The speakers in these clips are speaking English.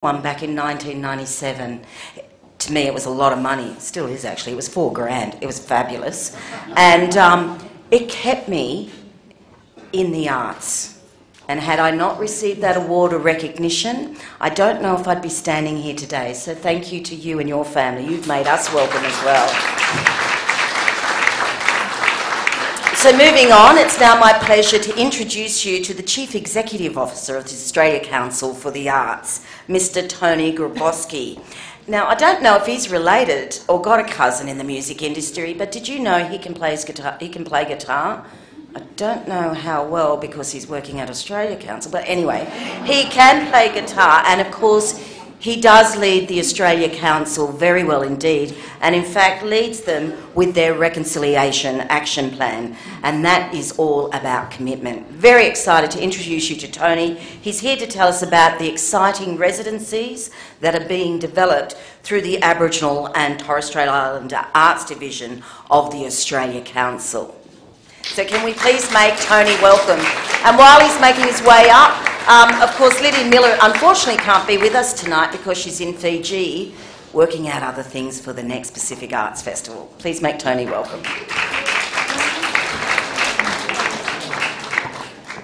one back in 1997. To me, it was a lot of money. It still is, actually. It was $4,000. It was fabulous. And it kept me in the arts. And had I not received that award or recognition, I don't know if I'd be standing here today. So thank you to you and your family. You've made us welcome as well. So moving on, it's now my pleasure to introduce you to the Chief Executive Officer of the Australia Council for the Arts, Mr. Tony Grabowski. Now, I don't know if he's related or got a cousin in the music industry, but did you know he can play guitar? I don't know how well because he's working at Australia Council, but anyway, he can play guitar, and of course he does lead the Australia Council very well indeed, and in fact leads them with their reconciliation action plan, and that is all about commitment. Very excited to introduce you to Tony. He's here to tell us about the exciting residencies that are being developed through the Aboriginal and Torres Strait Islander Arts Division of the Australia Council. So can we please make Tony welcome? And while he's making his way up, of course, Lydia Miller unfortunately can't be with us tonight because she's in Fiji working out other things for the next Pacific Arts Festival. Please make Tony welcome.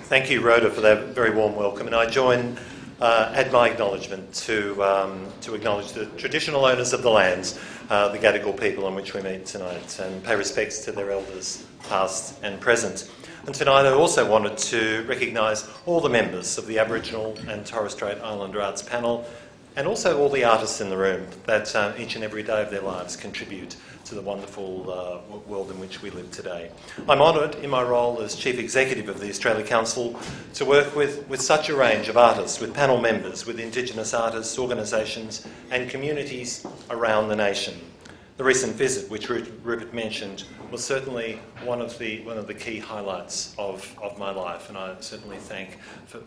Thank you, Rhoda, for that very warm welcome. And I join, add my acknowledgement to acknowledge the traditional owners of the lands, the Gadigal people on which we meet tonight, and pay respects to their elders, past and present. And tonight I also wanted to recognise all the members of the Aboriginal and Torres Strait Islander Arts Panel, and also all the artists in the room that each and every day of their lives contribute to the wonderful world in which we live today. I'm honoured in my role as Chief Executive of the Australia Council to work with such a range of artists, with panel members, with Indigenous artists, organisations and communities around the nation. The recent visit, which Rupert mentioned, was certainly one of the key highlights of my life, and I certainly thank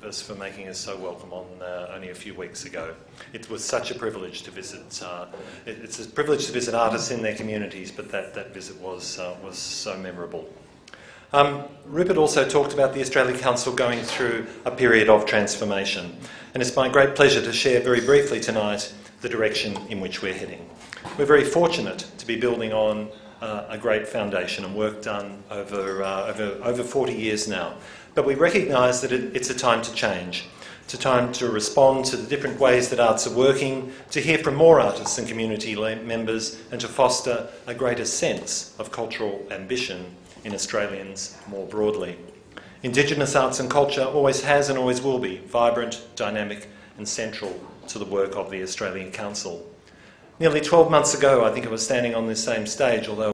us for making us so welcome on only a few weeks ago. It was such a privilege to visit. It's a privilege to visit artists in their communities, but that visit was so memorable. Rupert also talked about the Australia Council going through a period of transformation, and it's my great pleasure to share very briefly tonight the direction in which we're heading. We're very fortunate to be building on a great foundation and work done over 40 years now. But we recognise that it's a time to change. It's a time to respond to the different ways that arts are working, to hear from more artists and community members, and to foster a greater sense of cultural ambition in Australians more broadly. Indigenous arts and culture always has and always will be vibrant, dynamic and central to the work of the Australian Council. Nearly 12 months ago, I think I was standing on this same stage, although